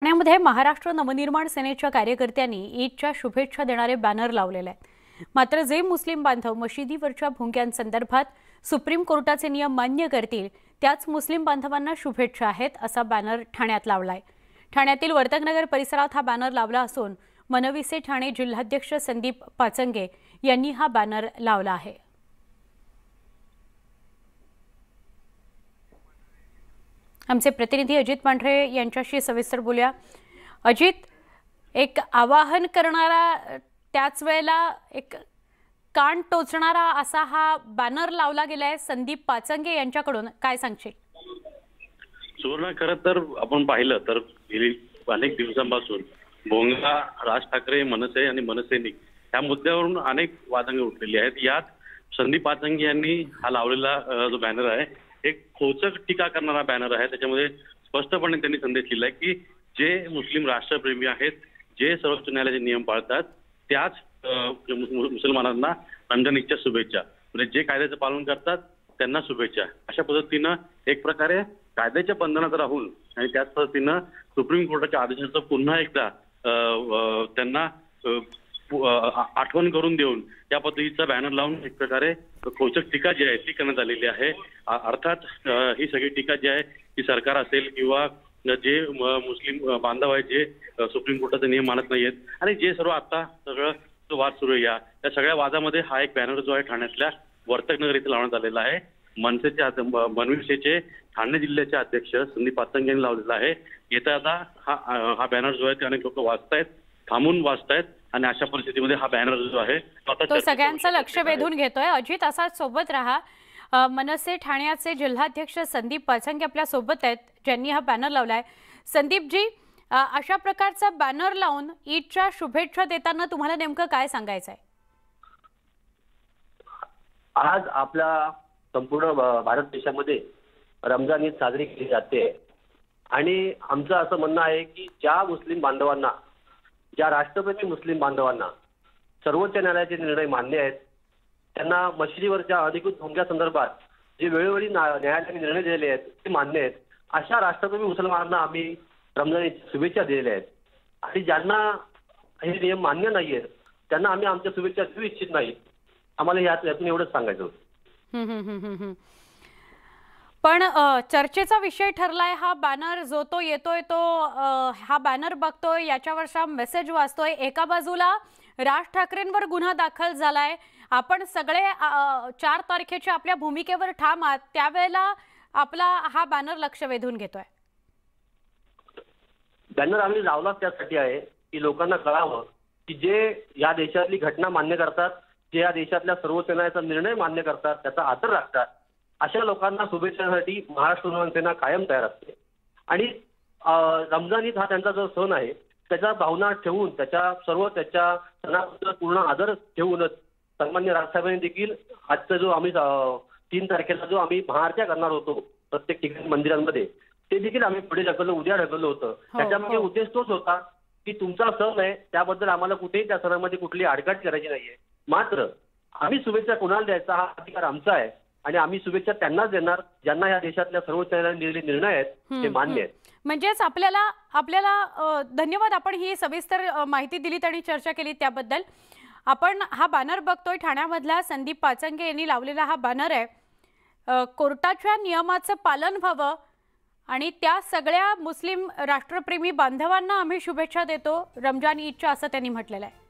ठाण्यामध्ये महाराष्ट्र नवनिर्माण सेनेच्या कार्यकर्त्यांनी ईदच्या शुभेच्छा देणारे बॅनर लावलेले आहेत। मात्र जे मुस्लिम बांधव मशिदीवरच्या भुंग्यांसंदर्भात सुप्रीम कोर्टाचे नियम मान्य करतील त्याच मुस्लिम बांधवांना शुभेच्छा आहेत असा बॅनर ठाण्यात लावलाय। ठाण्यातील वर्तकनगर परिसरात हा बॅनर लावला असून मनविसे ठाणे जिल्हाध्यक्ष संदीप पाचंगे यांनी हा बॅनर लावला आहे। आमचे प्रतिनिधी अजित पांढरे यांच्याशी सविस्तर बोलूया। अजित, एक आवाहन करणारा त्याच वेळेला एक कान टोचणारा असा हा बॅनर लावला गेलाय संदीप पाचंगे यांच्याकडून, काय सांगशील? सुवर्ण, खरं तर आपण पाहिलं तर गेली अनेक दिवसांपासून भोंगा, राज ठाकरे, मनसे आणि मनसैनिक या मुद्द्यावरून अनेक वादंग उठलेली आहेत। यात संदीप पाचंगे यांनी हा लावलेला जो बॅनर आहे एक खोचक टीका करणारा बॅनर आहे। त्याच्यामध्ये स्पष्टपणे त्यांनी संदेश दिलाय की जे मुस्लिम राष्ट्रप्रेमी आहेत, जे सर्वोच्च न्यायालयाचे नियम पाळतात, त्याच मुसलमानांना रमजान ईदच्या शुभेच्छा, म्हणजे जे कायद्याचं पालन करतात त्यांना शुभेच्छा। अशा पद्धतीनं एक प्रकारे कायद्याच्या बंधनात राहून आणि त्याच पद्धतीनं सुप्रीम कोर्टाच्या आदेशाचं पुन्हा एकदा त्यांना आठवण करून देऊन या पद्धतीचा बॅनर लावून एक प्रकारे खोचक टीका जी आहे ती करण्यात आलेली आहे। अर्थात ही सगळी टीका जी आहे ती सरकार असेल किंवा जे मुस्लिम बांधव आहेत जे सुप्रीम कोर्टाचे नियम मानत नाहीयेत आणि जे सर्व आता सगळं जो वाद सुरू आहे या सगळ्या वादामध्ये हा एक बॅनर जो आहे ठाण्यातल्या वर्तकनगर इथे लावण्यात आलेला आहे। मनविसेचे ठाणे जिल्ह्याचे अध्यक्ष संदीप पाचंगे यांनी लावलेला आहे। येता आता हा बॅनर जो आहे ते अनेक लोक वाचतायत, थांबून वाचतायत आणि अशा परिस्थितीमध्ये हा बॅनर जो आहे तो सगळ्यांचं लक्ष वेधून घेतोय। अजित, असाच सोबत राहा। मनसे ठाण्याचे जिल्हाध्यक्ष संदीप पाचंगे आपल्या सोबत आहेत, ज्यांनी हा बॅनर लावलाय। संदीपजी, अशा प्रकारचा बॅनर लावून ईदच्या शुभेच्छा देताना तुम्हाला नेमकं काय सांगायचं आहे? आज आपल्या संपूर्ण भारत देशामध्ये रमजान ईद साजरी केली जाते आणि आमचं असं म्हणणं आहे की ज्या मुस्लिम बांधवांना, ज्या राष्ट्रप्रेमी मुस्लिम बांधवांना सर्वोच्च न्यायालयाचे निर्णय मान्य आहेत, त्यांना मशिदीवरच्या अधिकृत भोंग्यासंदर्भात जे वेळोवेळी न्यायालयाने निर्णय दिलेले आहेत ते मान्य आहेत, अशा राष्ट्रप्रेमी मुसलमानांना आम्ही रमजान ईदच्या शुभेच्छा दिलेल्या आहेत। आणि ज्यांना हे नियम मान्य नाही आहेत त्यांना आम्ही आमच्या शुभेच्छा देऊ इच्छित नाही। आम्हाला यातून एवढंच सांगायचं होतं। पण चर्चेचा विषय ठरलाय हा बॅनर, जो तो येतोय तो हा बॅनर बघतोय, याच्यावरचा मेसेज वाचतोय। एका बाजूला राज ठाकरेंवर गुन्हा दाखल झालाय, आपण सगळे 4 तारखेच्या आपल्या भूमिकेवर ठाम आहात, त्यावेळेला आपला हा बॅनर लक्ष वेधून घेतोय। बॅनर आम्ही लावला त्यासाठी आहे की लोकांना कळावं की जे या देशातली घटना मान्य करतात, जे या देशातल्या सर्वोच्च न्यायालयाचा निर्णय मान्य करतात, त्याचा आदर राखतात, अशा लोकांना शुभेच्छासाठी महाराष्ट्र नवनिर्माण सेना कायम तयार असते। आणि रमजान ईद हा त्यांचा जो सण आहे त्याच्या भावना ठेवून, त्याच्या सणाबद्दल पूर्ण आदर ठेवूनच सन्माननीय राजसाहेबांनी देखील आजचा जो आम्ही 3 तारखेला जो आम्ही महाआरत्या करणार होतो प्रत्येक ठिकाणी मंदिरांमध्ये, ते देखील आम्ही पुढे ढकललं, उद्या ढकललं होतं। त्याच्यामागे उद्देश तोच होता की तुमचा सण आहे त्याबद्दल आम्हाला कुठेही त्या सणामध्ये कुठली आडकाठी करायची नाहीये, मात्र आम्ही शुभेच्छा कोणाला द्यायचा हा अधिकार आमचा आहे आणि आम्ही शुभेच्छा त्यांनाच देणार ज्यांना या देशातल्या सर्वोच्च न्यायालयाने दिलेले निर्णय आहेत ते मान्य आहेत। म्हणजेच आपल्याला धन्यवाद, आपण ही सविस्तर माहिती दिलीत आणि चर्चा केली त्याबद्दल। आपण हा बॅनर बघतोय, ठाण्यामधला संदीप पाचंगे यांनी लावलेला हा बॅनर आहे। कोर्टाच्या नियमाचं पालन व्हावं आणि त्या सगळ्या मुस्लिम राष्ट्रप्रेमी बांधवांना आम्ही शुभेच्छा देतो रमजान ईदच्या, असं त्यांनी म्हटलेलं आहे।